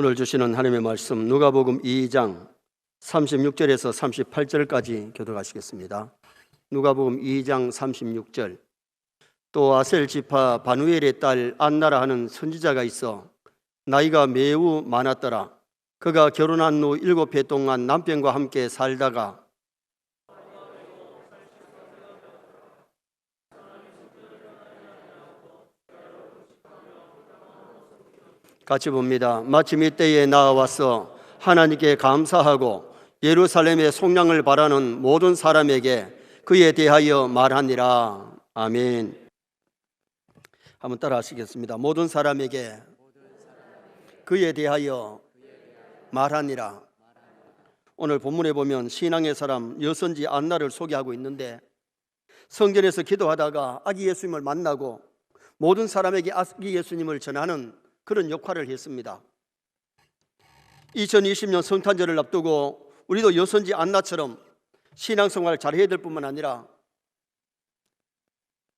오늘 주시는 하나님의 말씀 누가복음 2장 36절에서 38절까지 교독하시겠습니다. 누가복음 2장 36절. 또 아셀 지파 바누엘의 딸 안나라 하는 선지자가 있어 나이가 매우 많았더라. 그가 결혼한 후 7해 동안 남편과 함께 살다가 같이 봅니다. 마침 이때에 나와서 하나님께 감사하고 예루살렘의 속량을 바라는 모든 사람에게 그에 대하여 말하니라. 아멘. 한번 따라 하시겠습니다. 모든 사람에게 그에 대하여 말하니라. 오늘 본문에 보면 신앙의 사람 여선지 안나를 소개하고 있는데, 성전에서 기도하다가 아기 예수님을 만나고 모든 사람에게 아기 예수님을 전하는 그런 역할을 했습니다. 2020년 성탄절을 앞두고 우리도 여선지 안나처럼 신앙생활을 잘해야 될 뿐만 아니라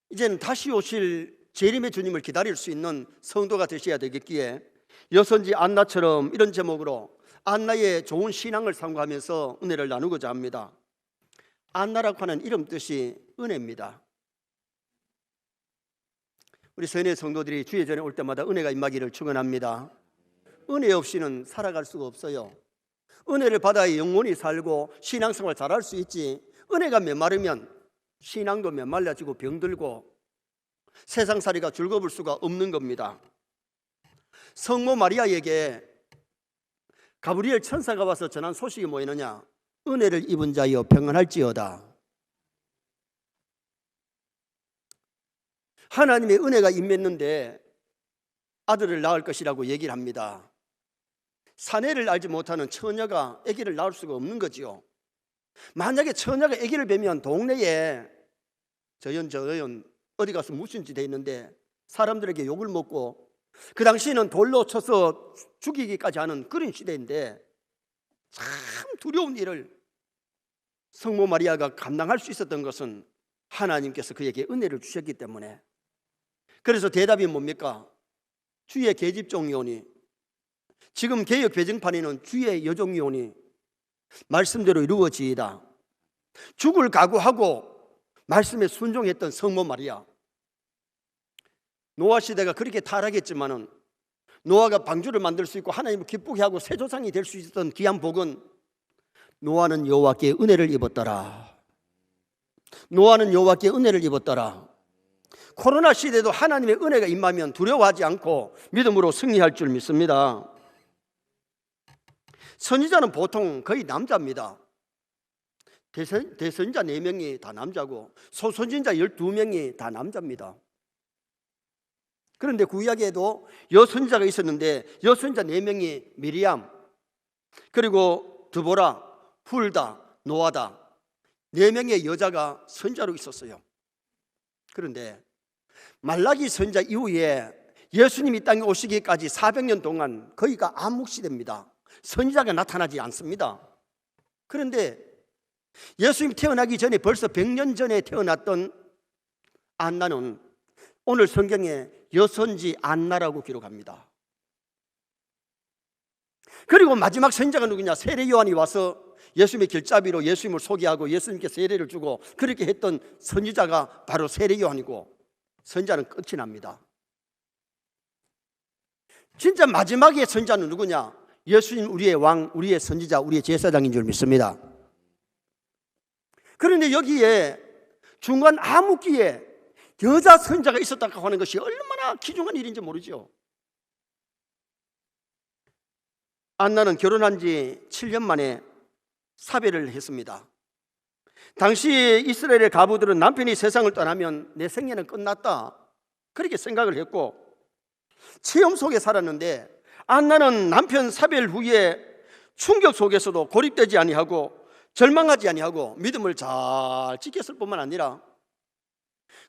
이제는 다시 오실 재림의 주님을 기다릴 수 있는 성도가 되셔야 되겠기에 여선지 안나처럼 이런 제목으로 안나의 좋은 신앙을 상고하면서 은혜를 나누고자 합니다. 안나라고 하는 이름 뜻이 은혜입니다. 우리 선의 성도들이 주의 전에 올 때마다 은혜가 임하기를 축원합니다. 은혜 없이는 살아갈 수가 없어요. 은혜를 받아야 영원히 살고 신앙생활 잘할 수 있지, 은혜가 메마르면 신앙도 메말라지고 병들고 세상살이가 즐거울 수가 없는 겁니다. 성모 마리아에게 가브리엘 천사가 와서 전한 소식이 뭐였느냐? 은혜를 입은 자여 평안할지어다. 하나님의 은혜가 임했는데 아들을 낳을 것이라고 얘기를 합니다. 사내를 알지 못하는 처녀가 아기를 낳을 수가 없는 거지요. 만약에 처녀가 아기를 뵈면 동네에 저연 어디 가서 무슨 짓 돼 있는데 사람들에게 욕을 먹고, 그 당시에는 돌로 쳐서 죽이기까지 하는 그런 시대인데 참 두려운 일을 성모 마리아가 감당할 수 있었던 것은 하나님께서 그에게 은혜를 주셨기 때문에. 그래서 대답이 뭡니까? 주의 계집종이오니, 지금 개역 배정판에는 주의 여종이오니 말씀대로 이루어지이다. 죽을 각오하고 말씀에 순종했던 성모 마리아. 노아 시대가 그렇게 타락했지만은 노아가 방주를 만들 수 있고 하나님을 기쁘게 하고 새 조상이 될 수 있었던 귀한 복은, 노아는 여호와께 은혜를 입었더라. 노아는 여호와께 은혜를 입었더라. 코로나 시대도 하나님의 은혜가 임하면 두려워하지 않고 믿음으로 승리할 줄 믿습니다. 선지자는 보통 거의 남자입니다. 대선지자 4명이 다 남자고 소선지자 12명이 다 남자입니다. 그런데 구약에도 여선지자가 있었는데 여선지자 4명이 미리암, 그리고 드보라, 훌다, 노아다, 4명의 여자가 선지자로 있었어요. 그런데 말라기 선지자 이후에 예수님이 땅에 오시기까지 400년 동안 거기가 암묵시대입니다. 선지자가 나타나지 않습니다. 그런데 예수님이 태어나기 전에 벌써 100년 전에 태어났던 안나는 오늘 성경에 여선지 안나라고 기록합니다. 그리고 마지막 선지자가 누구냐? 세례 요한이 와서 예수님의 길잡이로 예수님을 소개하고 예수님께 세례를 주고 그렇게 했던 선지자가 바로 세례 요한이고, 선지자는 끝이 납니다. 진짜 마지막에 선지자는 누구냐? 예수님, 우리의 왕, 우리의 선지자, 우리의 제사장인 줄 믿습니다. 그런데 여기에 중간 암흑기에 여자 선지자가 있었다고 하는 것이 얼마나 귀중한 일인지 모르죠. 안나는 결혼한 지 7년 만에 사별을 했습니다. 당시 이스라엘의 가부들은 남편이 세상을 떠나면 내 생애는 끝났다, 그렇게 생각을 했고 체험 속에 살았는데, 안나는 남편 사별 후에 충격 속에서도 고립되지 아니하고 절망하지 아니하고 믿음을 잘 지켰을 뿐만 아니라,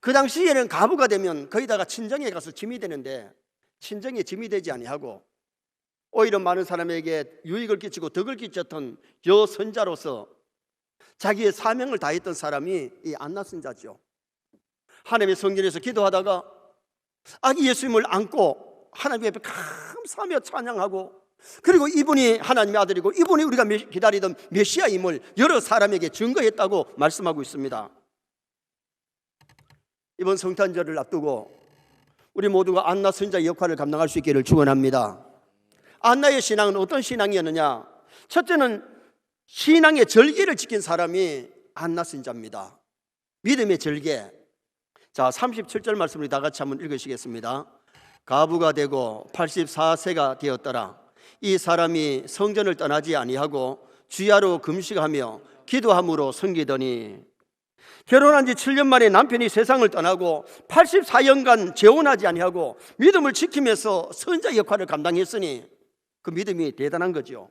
그 당시에는 가부가 되면 거기다가 친정에 가서 짐이 되는데 친정에 짐이 되지 아니하고 오히려 많은 사람에게 유익을 끼치고 덕을 끼쳤던 여선자로서 자기의 사명을 다했던 사람이 이 안나 선자죠. 하나님의 성전에서 기도하다가 아기 예수님을 안고 하나님 앞에 감사하며 찬양하고 그리고 이분이 하나님의 아들이고 이분이 우리가 기다리던 메시아임을 여러 사람에게 증거했다고 말씀하고 있습니다. 이번 성탄절을 앞두고 우리 모두가 안나 선지자의 역할을 감당할 수 있기를 축원합니다. 안나의 신앙은 어떤 신앙이었느냐? 첫째는 신앙의 절개를 지킨 사람이 안나 선지자입니다. 믿음의 절개. 자, 37절 말씀을 다 같이 한번 읽으시겠습니다. 가부가 되고 84세가 되었더라. 이 사람이 성전을 떠나지 아니하고 주야로 금식하며 기도함으로 섬기더니, 결혼한 지 7년 만에 남편이 세상을 떠나고 84년간 재혼하지 아니하고 믿음을 지키면서 선지자 역할을 감당했으니 그 믿음이 대단한 거죠.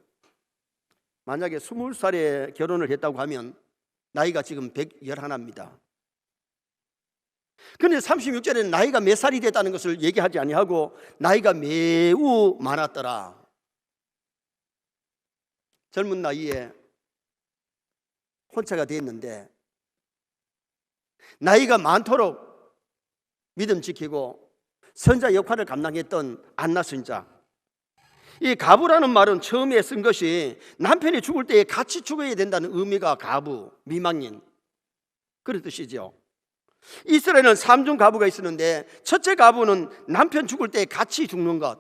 만약에 20살에 결혼을 했다고 하면 나이가 지금 111입니다. 그런데 36절에는 나이가 몇 살이 됐다는 것을 얘기하지 아니하고 나이가 매우 많았더라. 젊은 나이에 혼자가 됐는데 나이가 많도록 믿음 지키고 선지자 역할을 감당했던 안나 선지자. 이 가부라는 말은 처음에 쓴 것이 남편이 죽을 때에 같이 죽어야 된다는 의미가 가부, 미망인 그런 뜻이죠. 이스라엘은 3중 가부가 있었는데, 첫째 가부는 남편 죽을 때에 같이 죽는 것,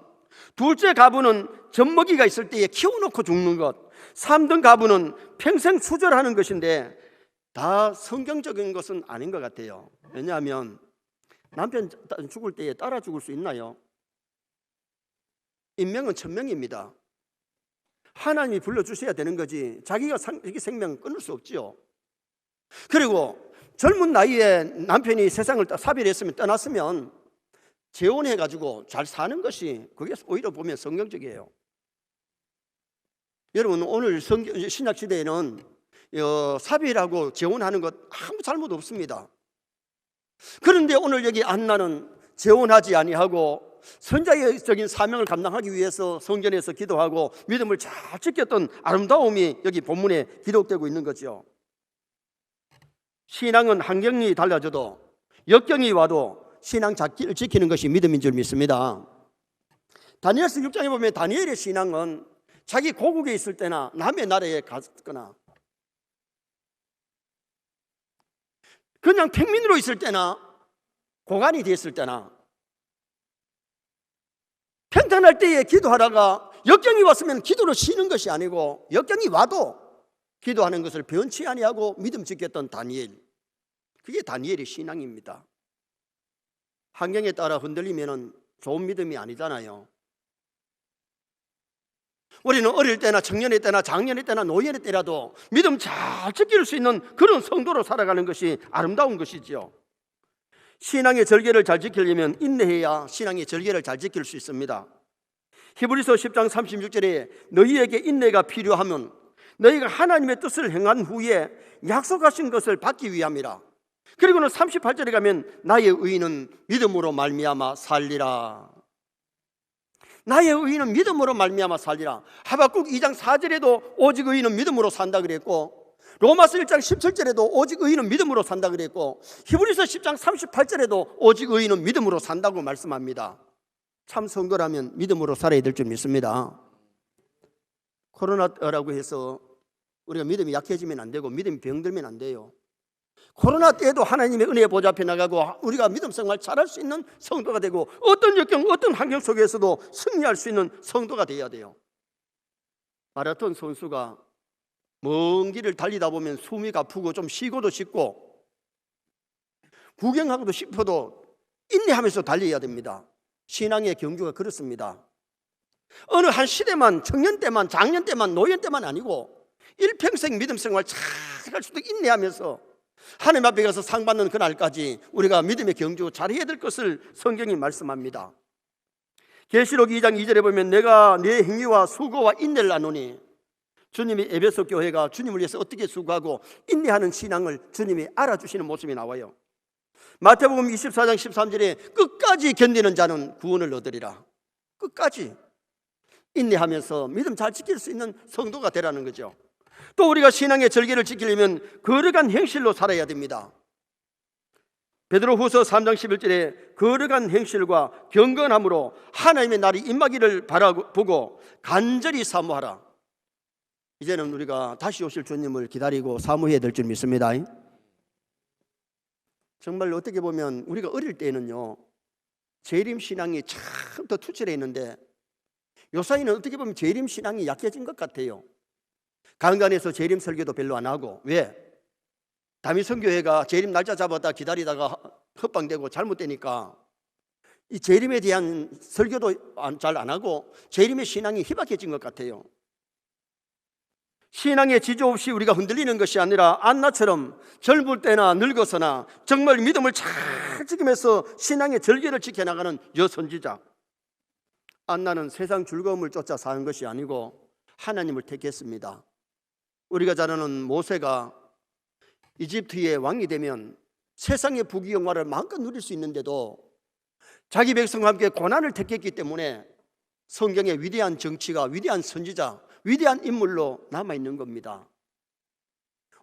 둘째 가부는 젖먹이가 있을 때에 키워놓고 죽는 것, 3등 가부는 평생 수절하는 것인데 다 성경적인 것은 아닌 것 같아요. 왜냐하면 남편 죽을 때에 따라 죽을 수 있나요? 인명은 천명입니다. 하나님이 불러주셔야 되는 거지 자기가 생명 끊을 수 없지요. 그리고 젊은 나이에 남편이 세상을 사별했으면 떠났으면 재혼해가지고 잘 사는 것이 그게 오히려 보면 성경적이에요. 여러분, 오늘 신약 시대에는 사별하고 재혼하는 것 아무 잘못 없습니다. 그런데 오늘 여기 안나는 재혼하지 아니하고 선지자적인 사명을 감당하기 위해서 성전에서 기도하고 믿음을 잘 지켰던 아름다움이 여기 본문에 기록되고 있는 거죠. 신앙은 환경이 달라져도 역경이 와도 신앙 지키는 것이 믿음인 줄 믿습니다. 다니엘서 6장에 보면 다니엘의 신앙은 자기 고국에 있을 때나 남의 나라에 갔거나 그냥 평민으로 있을 때나 고관이 됐을 때나 평탄할 때에 기도하다가 역경이 왔으면 기도를 쉬는 것이 아니고 역경이 와도 기도하는 것을 변치 아니하고 믿음 지켰던 다니엘, 그게 다니엘의 신앙입니다. 환경에 따라 흔들리면 좋은 믿음이 아니잖아요. 우리는 어릴 때나 청년의 때나 장년의 때나 노년의 때라도 믿음 잘 지킬 수 있는 그런 성도로 살아가는 것이 아름다운 것이지요. 신앙의 절개를 잘 지키려면 인내해야 신앙의 절개를 잘 지킬 수 있습니다. 히브리서 10장 36절에 너희에게 인내가 필요하면 너희가 하나님의 뜻을 행한 후에 약속하신 것을 받기 위함이라. 그리고는 38절에 가면 나의 의인은 믿음으로 말미암아 살리라. 나의 의인은 믿음으로 말미암아 살리라. 하박국 2장 4절에도 오직 의인은 믿음으로 산다 그랬고, 로마서 1장 17절에도 오직 의인은 믿음으로 산다 그랬고, 히브리서 10장 38절에도 오직 의인은 믿음으로 산다고 말씀합니다. 참 성도라면 믿음으로 살아야 될 줄 믿습니다. 코로나라고 해서 우리가 믿음이 약해지면 안 되고 믿음이 병들면 안 돼요. 코로나 때에도 하나님의 은혜의 보좌 앞에 나가고 우리가 믿음 생활 잘할 수 있는 성도가 되고 어떤 역경, 어떤 환경 속에서도 승리할 수 있는 성도가 되어야 돼요. 마라톤 선수가 먼 길을 달리다 보면 숨이 가쁘고 좀 쉬고도 싶고 구경하고도 싶어도 인내하면서 달려야 됩니다. 신앙의 경주가 그렇습니다. 어느 한 시대만, 청년 때만, 장년 때만, 노년 때만 아니고 일평생 믿음 생활 잘 할 수도 인내하면서 하나님 앞에 가서 상 받는 그날까지 우리가 믿음의 경주 잘해야 될 것을 성경이 말씀합니다. 계시록 2장 2절에 보면 내가 네 행위와 수고와 인내를 나누니, 주님이 에베소 교회가 주님을 위해서 어떻게 수고하고 인내하는 신앙을 주님이 알아주시는 모습이 나와요. 마태복음 24장 13절에 끝까지 견디는 자는 구원을 얻으리라. 끝까지 인내하면서 믿음 잘 지킬 수 있는 성도가 되라는 거죠. 또 우리가 신앙의 절개를 지키려면 거룩한 행실로 살아야 됩니다. 베드로후서 3장 11절에 거룩한 행실과 경건함으로 하나님의 날이 임하기를 바라보고 간절히 사모하라. 이제는 우리가 다시 오실 주님을 기다리고 사모해야 될 줄 믿습니다. 정말 어떻게 보면 우리가 어릴 때는요, 재림 신앙이 참 더 투철해 있는데 요사이는 어떻게 보면 재림 신앙이 약해진 것 같아요. 강단에서 재림 설교도 별로 안 하고. 왜? 다미 선교회가 재림 날짜 잡았다 기다리다가 헛방되고 잘못되니까 이 재림에 대한 설교도 잘 안 하고 재림의 신앙이 희박해진 것 같아요. 신앙의 지조 없이 우리가 흔들리는 것이 아니라 안나처럼 젊을 때나 늙어서나 정말 믿음을 잘 지키면서 신앙의 절개를 지켜나가는 여선지자. 안나는 세상 즐거움을 쫓아 사는 것이 아니고 하나님을 택했습니다. 우리가 잘 아는 모세가 이집트의 왕이 되면 세상의 부귀영화를 마음껏 누릴 수 있는데도 자기 백성과 함께 고난을 택했기 때문에 성경의 위대한 정치가, 위대한 선지자, 위대한 인물로 남아있는 겁니다.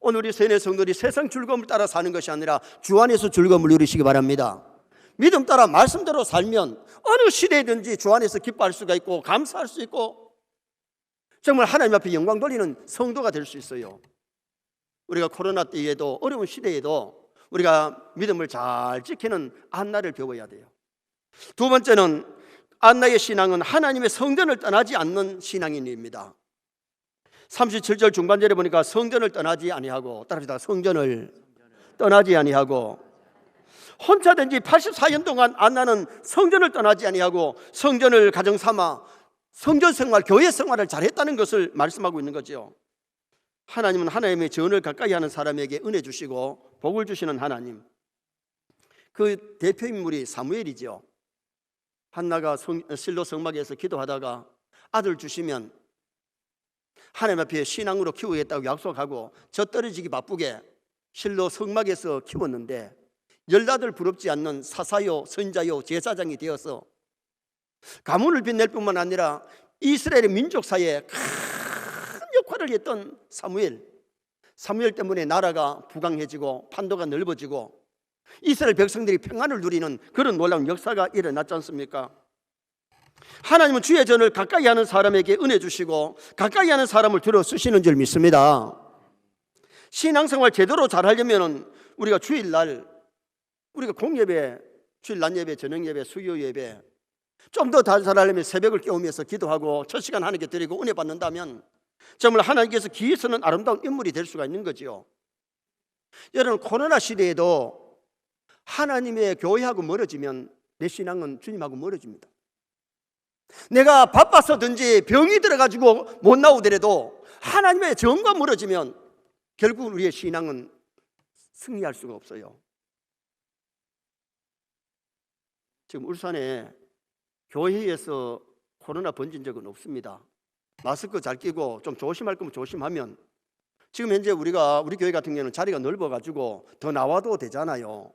오늘 우리 세뇌 성도들이 세상 즐거움을 따라 사는 것이 아니라 주 안에서 즐거움을 누리시기 바랍니다. 믿음 따라 말씀대로 살면 어느 시대든지 주 안에서 기뻐할 수가 있고 감사할 수 있고 정말 하나님 앞에 영광 돌리는 성도가 될 수 있어요. 우리가 코로나 때에도 어려운 시대에도 우리가 믿음을 잘 지키는 안나를 배워야 돼요. 두 번째는 안나의 신앙은 하나님의 성전을 떠나지 않는 신앙인입니다. 37절 중반절에 보니까 성전을 떠나지 아니하고, 따라합시다. 성전을 떠나지 아니하고. 혼자 된 지 84년 동안 안나는 성전을 떠나지 아니하고 성전을 가정삼아 성전 생활, 교회 생활을 잘했다는 것을 말씀하고 있는 거죠. 하나님은 하나님의 전을 가까이 하는 사람에게 은혜 주시고 복을 주시는 하나님. 그 대표 인물이 사무엘이죠. 한나가 실로 성막에서 기도하다가 아들 주시면 하나님 앞에 신앙으로 키우겠다고 약속하고 젖떨어지기 바쁘게 실로 성막에서 키웠는데 열나들 부럽지 않는 사사요, 선자요, 제사장이 되어서 가문을 빛낼 뿐만 아니라 이스라엘의 민족 사이에 큰 역할을 했던 사무엘 때문에 나라가 부강해지고 판도가 넓어지고 이스라엘 백성들이 평안을 누리는 그런 놀라운 역사가 일어났지 않습니까? 하나님은 주의 전을 가까이 하는 사람에게 은혜 주시고 가까이 하는 사람을 들어 쓰시는 줄 믿습니다. 신앙생활 제대로 잘하려면 우리가 주일날 우리가 공예배, 주일 낮 예배, 저녁 예배, 수요 예배 좀 더 잘하려면 새벽을 깨우면서 기도하고 첫 시간 하나님께 드리고 은혜 받는다면 정말 하나님께서 기회 쓰는 아름다운 인물이 될 수가 있는 거죠. 여러분, 코로나 시대에도 하나님의 교회하고 멀어지면 내 신앙은 주님하고 멀어집니다. 내가 바빠서든지 병이 들어가지고 못 나오더라도 하나님의 정과 멀어지면 결국 우리의 신앙은 승리할 수가 없어요. 지금 울산에 교회에서 코로나 번진 적은 없습니다. 마스크 잘 끼고 좀 조심할 거면 조심하면 지금 현재 우리 교회 같은 경우는 자리가 넓어가지고 더 나와도 되잖아요.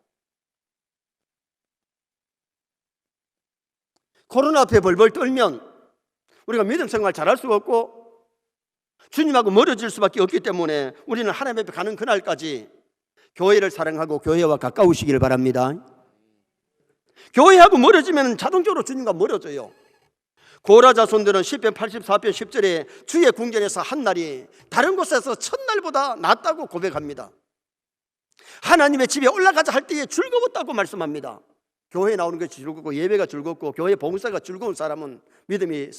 코로나 앞에 벌벌 떨면 우리가 믿음 생활 잘할 수가 없고 주님하고 멀어질 수밖에 없기 때문에 우리는 하나님 앞에 가는 그날까지 교회를 사랑하고 교회와 가까우시기를 바랍니다. 교회하고 멀어지면 자동적으로 주님과 멀어져요. 고라 자손들은 시편 84편 10절에 주의 궁전에서 한 날이 다른 곳에서 첫날보다 낫다고 고백합니다. 하나님의 집에 올라가자 할 때에 즐거웠다고 말씀합니다. 교회에 나오는 것이 즐겁고 예배가 즐겁고 교회 봉사가 즐거운 사람은 믿음이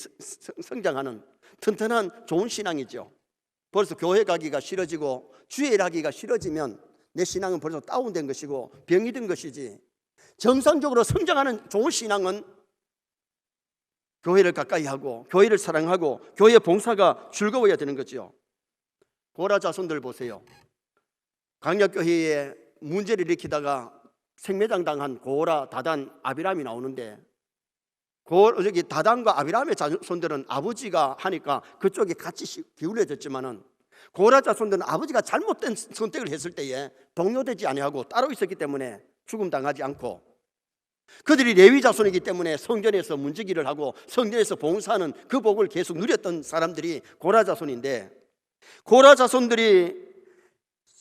성장하는 튼튼한 좋은 신앙이죠. 벌써 교회 가기가 싫어지고 주일 하기가 싫어지면 내 신앙은 벌써 다운된 것이고 병이 든 것이지, 정상적으로 성장하는 좋은 신앙은 교회를 가까이 하고 교회를 사랑하고 교회 봉사가 즐거워야 되는 거죠. 고라 자손들 보세요. 강약교회에 문제를 일으키다가 생매장 당한 고라, 다단, 아비람이 나오는데 여기 다단과 아비람의 자손들은 아버지가 하니까 그쪽에 같이 기울여졌지만은 고라 자손들은 아버지가 잘못된 선택을 했을 때에 동요되지 아니하고 따로 있었기 때문에 죽음 당하지 않고, 그들이 레위 자손이기 때문에 성전에서 문지기를 하고 성전에서 봉사하는 그 복을 계속 누렸던 사람들이 고라 자손인데, 고라 자손들이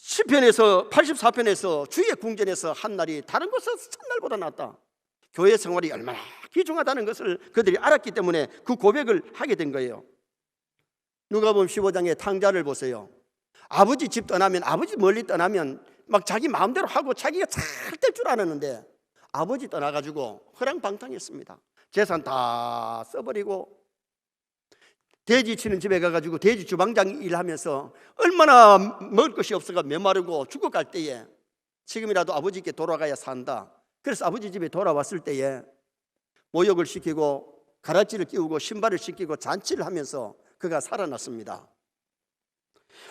시편에서 84편에서 주의 궁전에서 한 날이 다른 곳에서 첫날보다 낫다. 교회 생활이 얼마나 귀중하다는 것을 그들이 알았기 때문에 그 고백을 하게 된 거예요. 누가복음 15장의 탕자를 보세요. 아버지 집 떠나면, 아버지 멀리 떠나면 막 자기 마음대로 하고 자기가 잘 될 줄 알았는데 아버지 떠나가지고 허랑방탕했습니다. 재산 다 써버리고 돼지 치는 집에 가가지고 돼지 주방장 일하면서 얼마나 먹을 것이 없어가 메마르고 죽어갈 때에 지금이라도 아버지께 돌아가야 산다. 그래서 아버지 집에 돌아왔을 때에 모욕을 시키고 가라지를 끼우고 신발을 씻기고 잔치를 하면서 그가 살아났습니다.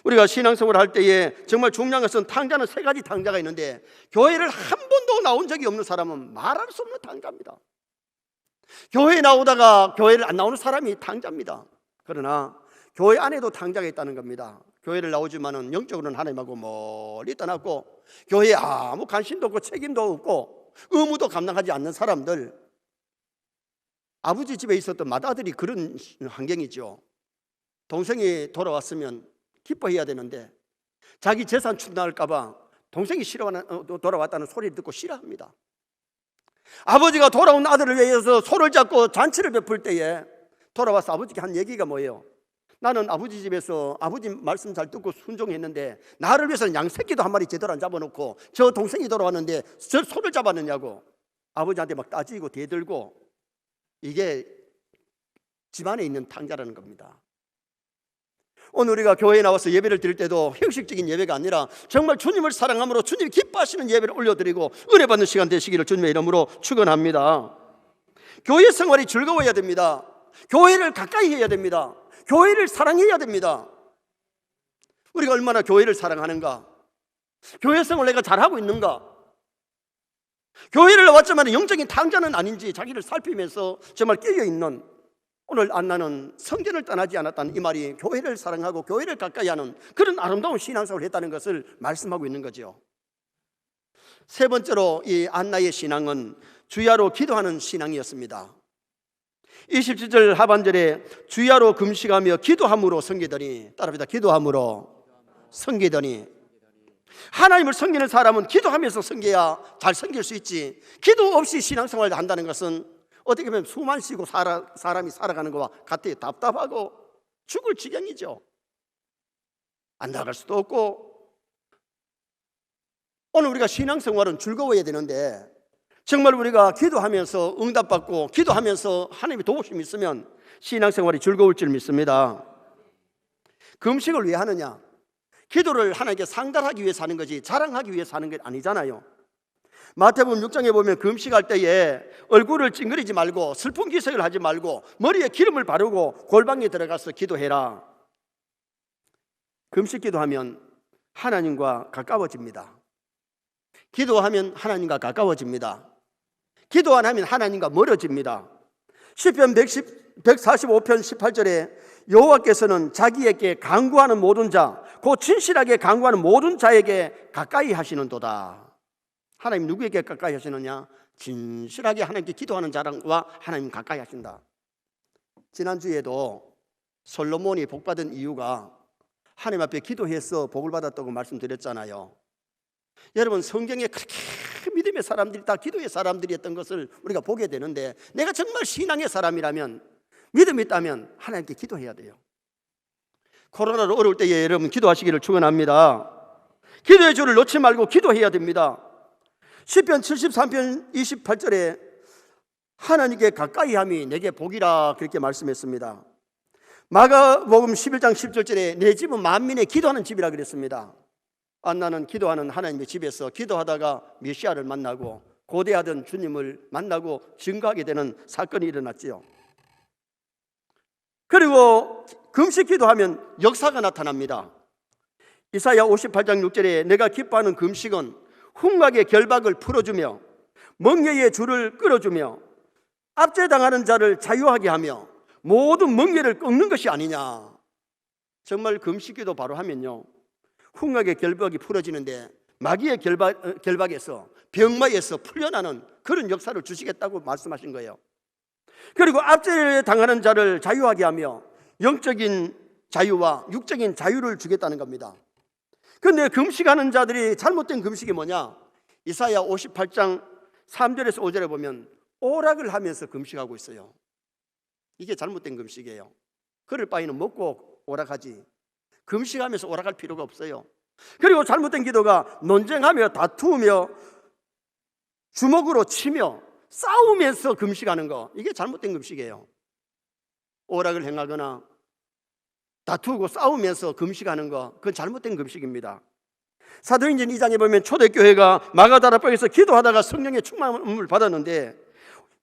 우리가 신앙생활을 할 때에 정말 중요한 것은 탕자는 세 가지 탕자가 있는데 교회를 한 번도 나온 적이 없는 사람은 말할 수 없는 탕자입니다. 교회에 나오다가 교회를 안 나오는 사람이 탕자입니다. 그러나 교회 안에도 탕자가 있다는 겁니다. 교회를 나오지만은 영적으로는 하나님하고 멀리 떠났고 교회에 아무 관심도 없고 책임도 없고 의무도 감당하지 않는 사람들, 아버지 집에 있었던 맏아들이 그런 환경이죠. 동생이 돌아왔으면 기뻐해야 되는데 자기 재산 충당할까 봐 동생이 돌아왔다는 소리를 듣고 싫어합니다. 아버지가 돌아온 아들을 위해서 손을 잡고 잔치를 베풀 때에 돌아와서 아버지께 한 얘기가 뭐예요? 나는 아버지 집에서 아버지 말씀 잘 듣고 순종했는데 나를 위해서는 양새끼도 한 마리 제대로 안 잡아놓고 저 동생이 돌아왔는데 저 손을 잡았느냐고 아버지한테 막 따지고 대들고, 이게 집안에 있는 탕자라는 겁니다. 오늘 우리가 교회에 나와서 예배를 드릴 때도 형식적인 예배가 아니라 정말 주님을 사랑함으로 주님이 기뻐하시는 예배를 올려드리고 은혜 받는 시간 되시기를 주님의 이름으로 축원합니다. 교회 생활이 즐거워야 됩니다. 교회를 가까이 해야 됩니다. 교회를 사랑해야 됩니다. 우리가 얼마나 교회를 사랑하는가, 교회 생활을 내가 잘하고 있는가, 교회를 나왔지만 영적인 탕자는 아닌지 자기를 살피면서 정말 깨어있는, 오늘 안나는 성전을 떠나지 않았다는 이 말이 교회를 사랑하고 교회를 가까이 하는 그런 아름다운 신앙생활을 했다는 것을 말씀하고 있는 거죠. 세 번째로 이 안나의 신앙은 주야로 기도하는 신앙이었습니다. 27절 하반절에 주야로 금식하며 기도함으로 섬기더니, 따라합니다. 기도함으로 섬기더니. 하나님을 섬기는 사람은 기도하면서 섬겨야 잘 섬길 수 있지, 기도 없이 신앙생활을 한다는 것은 어떻게 보면 숨만 쉬고 사람이 살아가는 것과 같아요. 답답하고 죽을 지경이죠. 안 나갈 수도 없고. 오늘 우리가 신앙생활은 즐거워야 되는데 정말 우리가 기도하면서 응답받고 기도하면서 하나님의 도우심이 있으면 신앙생활이 즐거울 줄 믿습니다. 금식을 왜 하느냐? 기도를 하나님께 상달하기 위해서 하는 거지 자랑하기 위해서 하는 게 아니잖아요. 마태복음 6장에 보면 금식할 때에 얼굴을 찡그리지 말고 슬픈 기색을 하지 말고 머리에 기름을 바르고 골방에 들어가서 기도해라. 금식 기도하면 하나님과 가까워집니다. 기도하면 하나님과 가까워집니다. 기도 안 하면 하나님과 멀어집니다. 시편 145편 18절에 여호와께서는 자기에게 간구하는 모든 자, 곧 진실하게 간구하는 모든 자에게 가까이 하시는도다. 하나님 누구에게 가까이 하시느냐? 진실하게 하나님께 기도하는 자랑과 하나님 가까이 하신다. 지난주에도 솔로몬이 복받은 이유가 하나님 앞에 기도해서 복을 받았다고 말씀드렸잖아요. 여러분, 성경에 그렇게 믿음의 사람들이 다 기도의 사람들이었던 것을 우리가 보게 되는데, 내가 정말 신앙의 사람이라면, 믿음이 있다면 하나님께 기도해야 돼요. 코로나로 어려울 때에 여러분 기도하시기를 축원합니다. 기도의 줄을 놓지 말고 기도해야 됩니다. 시편 73편 28절에 하나님께 가까이함이 내게 복이라 그렇게 말씀했습니다. 마가복음 11장 10절에 내 집은 만민의 기도하는 집이라 그랬습니다. 안나는 기도하는 하나님의 집에서 기도하다가 메시아를 만나고 고대하던 주님을 만나고 증거하게 되는 사건이 일어났지요. 그리고 금식 기도하면 역사가 나타납니다. 이사야 58장 6절에 내가 기뻐하는 금식은 흉악의 결박을 풀어주며 멍에의 줄을 끌어주며 압제당하는 자를 자유하게 하며 모든 멍에를 꺾는 것이 아니냐. 정말 금식기도 바로 하면요, 흉악의 결박이 풀어지는데 마귀의 결박에서 병마에서 풀려나는 그런 역사를 주시겠다고 말씀하신 거예요. 그리고 압제당하는 자를 자유하게 하며 영적인 자유와 육적인 자유를 주겠다는 겁니다. 근데 금식하는 자들이 잘못된 금식이 뭐냐? 이사야 58장 3절에서 5절에 보면 오락을 하면서 금식하고 있어요. 이게 잘못된 금식이에요. 그럴 바에는 먹고 오락하지, 금식하면서 오락할 필요가 없어요. 그리고 잘못된 기도가 논쟁하며 다투며 주먹으로 치며 싸우면서 금식하는 거, 이게 잘못된 금식이에요. 오락을 행하거나 다투고 싸우면서 금식하는 거, 그건 잘못된 금식입니다. 사도행전 2장에 보면 초대교회가 마가다라방에서 기도하다가 성령의 충만함을 받았는데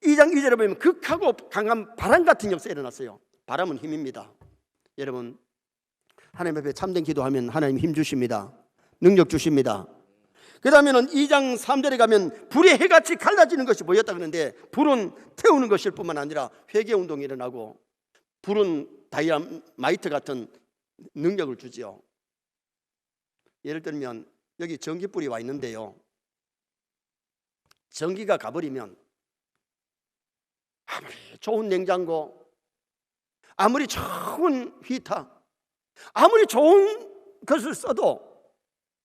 2장 2절에 보면 극하고 강한 바람 같은 역사가 일어났어요. 바람은 힘입니다. 여러분, 하나님 앞에 참된 기도하면 하나님 힘 주십니다. 능력 주십니다. 그 다음에는 2장 3절에 가면 불의 해같이 갈라지는 것이 보였다 그러는데, 불은 태우는 것일 뿐만 아니라 회개운동이 일어나고 불은 다이아마이트 같은 능력을 주지요. 예를 들면 여기 전기불이 와 있는데요, 전기가 가버리면 아무리 좋은 냉장고, 아무리 좋은 히터, 아무리 좋은 것을 써도,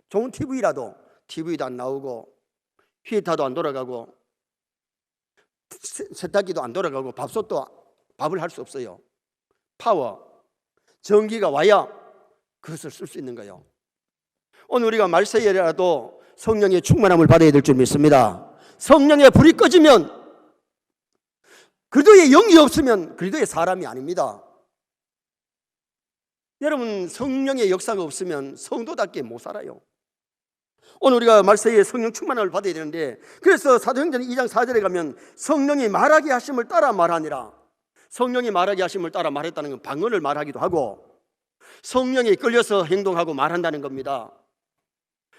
좋은 TV라도 TV도 안 나오고 히터도 안 돌아가고 세탁기도 안 돌아가고 밥을 할 수 없어요. 파워, 전기가 와야 그것을 쓸 수 있는 거예요. 오늘 우리가 말세에라도 성령의 충만함을 받아야 될 줄 믿습니다. 성령의 불이 꺼지면, 그리스도의 영이 없으면 그리스도의 사람이 아닙니다. 여러분, 성령의 역사가 없으면 성도답게 못 살아요. 오늘 우리가 말세에 성령 충만함을 받아야 되는데, 그래서 사도행전 2장 4절에 가면 성령이 말하게 하심을 따라 말하니라. 성령이 말하게 하심을 따라 말했다는 건 방언을 말하기도 하고 성령에 끌려서 행동하고 말한다는 겁니다.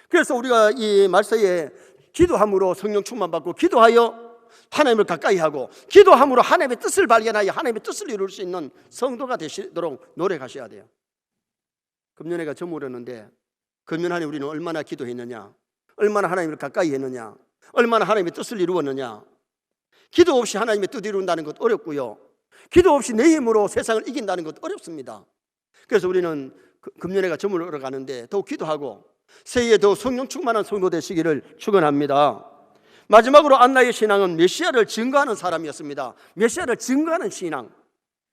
그래서 우리가 이 말세에 기도함으로 성령 충만 받고, 기도하여 하나님을 가까이 하고, 기도함으로 하나님의 뜻을 발견하여 하나님의 뜻을 이룰 수 있는 성도가 되시도록 노력하셔야 돼요. 금년회가 저물었는데 금년안에 우리는 얼마나 기도했느냐, 얼마나 하나님을 가까이 했느냐, 얼마나 하나님의 뜻을 이루었느냐. 기도 없이 하나님의 뜻을 이룬다는 것 어렵고요, 기도 없이 내 힘으로 세상을 이긴다는 것 어렵습니다. 그래서 우리는 금년회가 저물어 가는데 더욱 기도하고 새해에 더 성령 충만한 성도 되시기를 축원합니다. 마지막으로 안나의 신앙은 메시아를 증거하는 사람이었습니다. 메시아를 증거하는 신앙.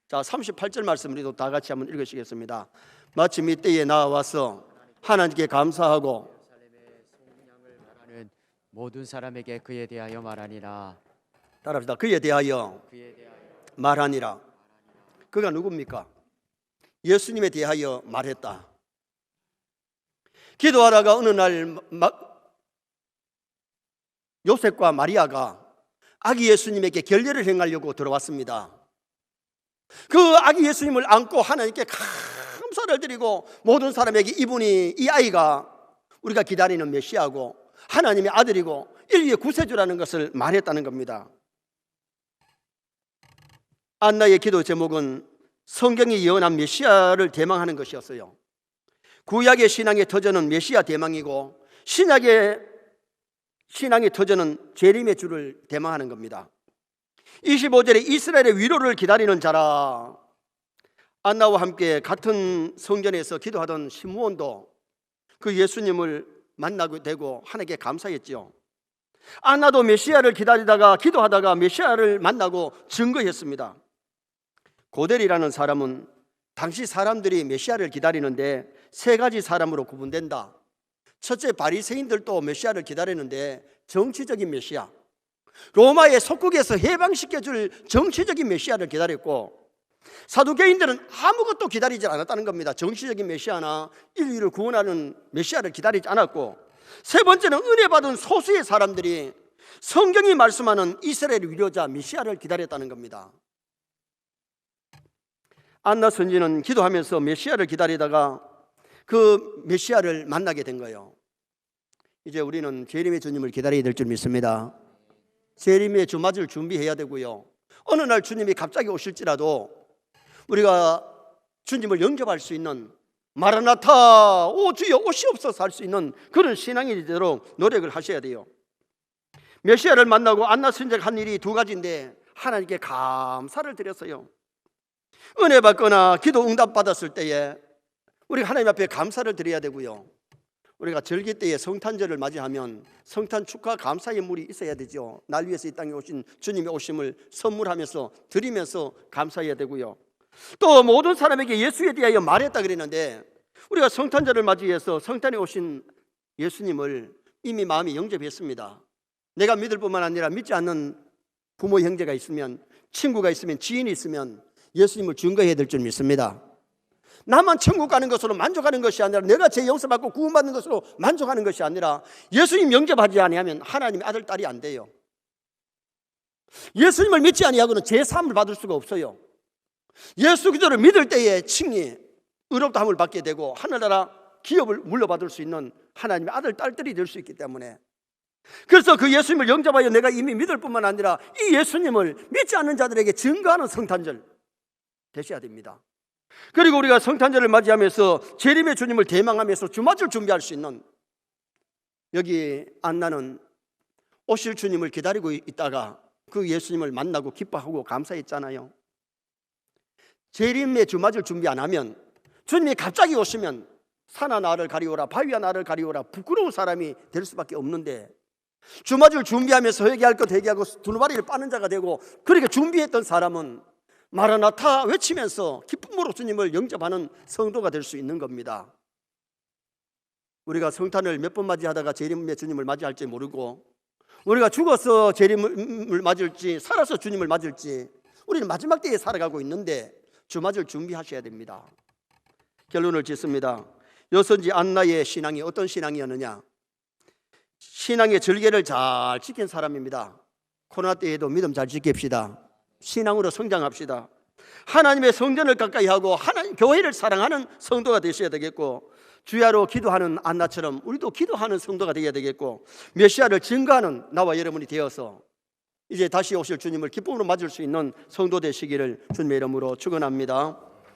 자, 38절 말씀 우리도 다 같이 한번 읽으시겠습니다. 마침 이때에 나와서 하나님께 감사하고 모든 사람에게 그에 대하여 말하니라. 따라합시다. 그에 대하여 말하니라. 그가 누굽니까? 예수님에 대하여 말했다. 기도하다가 어느 날 요셉과 마리아가 아기 예수님에게 결례를 행하려고 들어왔습니다. 그 아기 예수님을 안고 하나님께 감사를 드리고, 모든 사람에게 이 아이가 우리가 기다리는 메시아고 하나님의 아들이고 인류의 구세주라는 것을 말했다는 겁니다. 안나의 기도 제목은 성경이 예언한 메시아를 대망하는 것이었어요. 구약의 신앙의 터전은 메시아 대망이고, 신약의 신앙의 터전은 재림의 주를 대망하는 겁니다. 25절에 이스라엘의 위로를 기다리는 자라. 안나와 함께 같은 성전에서 기도하던 시므온도 그 예수님을 만나게 되고 하나님께 감사했죠. 안나도 메시아를 기다리다가 기도하다가 메시아를 만나고 증거했습니다. 고델이라는 사람은 당시 사람들이 메시아를 기다리는데 세 가지 사람으로 구분된다. 첫째, 바리새인들도 메시아를 기다리는데 정치적인 메시아, 로마의 속국에서 해방시켜줄 정치적인 메시아를 기다렸고, 사두개인들은 아무것도 기다리지 않았다는 겁니다. 정치적인 메시아나 인류를 구원하는 메시아를 기다리지 않았고, 세 번째는 은혜 받은 소수의 사람들이 성경이 말씀하는 이스라엘 위로자 메시아를 기다렸다는 겁니다. 안나 선지는 기도하면서 메시아를 기다리다가 그 메시아를 만나게 된 거예요. 이제 우리는 재림의 주님을 기다려야 될 줄 믿습니다. 재림의 주맞을 준비해야 되고요, 어느 날 주님이 갑자기 오실지라도 우리가 주님을 영접할 수 있는, 마라나타 오 주여 오시옵소서 할 수 있는 그런 신앙이 되도록 노력을 하셔야 돼요. 메시아를 만나고 안나 선지자가 한 일이 두 가지인데, 하나님께 감사를 드렸어요. 은혜 받거나 기도 응답 받았을 때에 우리 하나님 앞에 감사를 드려야 되고요, 우리가 절기 때에 성탄절을 맞이하면 성탄 축하 감사의 물이 있어야 되죠. 날 위해서 이 땅에 오신 주님의 오심을 선물하면서 드리면서 감사해야 되고요. 또 모든 사람에게 예수에 대하여 말했다 그랬는데, 우리가 성탄절을 맞이해서 성탄에 오신 예수님을 이미 마음에 영접했습니다. 내가 믿을 뿐만 아니라 믿지 않는 부모 형제가 있으면, 친구가 있으면, 지인이 있으면 예수님을 증거해야 될 줄 믿습니다. 나만 천국 가는 것으로 만족하는 것이 아니라, 내가 죄 용서받고 구원받는 것으로 만족하는 것이 아니라, 예수님 영접하지 아니하면 하나님의 아들 딸이 안 돼요. 예수님을 믿지 아니하고는 죄 사함을 받을 수가 없어요. 예수 그리스도를 믿을 때에 칭히 의롭다함을 받게 되고 하늘나라 기업을 물려받을 수 있는 하나님의 아들 딸들이 될 수 있기 때문에, 그래서 그 예수님을 영접하여 내가 이미 믿을 뿐만 아니라 이 예수님을 믿지 않는 자들에게 증거하는 성탄절 되셔야 됩니다. 그리고 우리가 성탄절을 맞이하면서 재림의 주님을 대망하면서 주맞을 준비할 수 있는, 여기 안나는 오실 주님을 기다리고 있다가 그 예수님을 만나고 기뻐하고 감사했잖아요. 재림의 주맞을 준비 안 하면, 주님이 갑자기 오시면 산아 나를 가리오라, 바위야 나를 가리오라, 부끄러운 사람이 될 수밖에 없는데, 주맞을 준비하면서 회개할 것 회개하고 두루마리를 빠는 자가 되고, 그렇게 준비했던 사람은 마라나타 외치면서 기쁨으로 주님을 영접하는 성도가 될 수 있는 겁니다. 우리가 성탄을 몇 번 맞이하다가 재림의 주님을 맞이할지 모르고, 우리가 죽어서 재림을 맞을지 살아서 주님을 맞을지, 우리는 마지막 때에 살아가고 있는데 주맞을 준비하셔야 됩니다. 결론을 짓습니다. 여선지 안나의 신앙이 어떤 신앙이었느냐? 신앙의 절개를 잘 지킨 사람입니다. 코로나 때에도 믿음 잘 지킵시다. 신앙으로 성장합시다. 하나님의 성전을 가까이 하고 하나님 교회를 사랑하는 성도가 되셔야 되겠고, 주야로 기도하는 안나처럼 우리도 기도하는 성도가 되어야 되겠고, 메시아를 증거하는 나와 여러분이 되어서 이제 다시 오실 주님을 기쁨으로 맞을 수 있는 성도 되시기를 주님의 이름으로 축원합니다.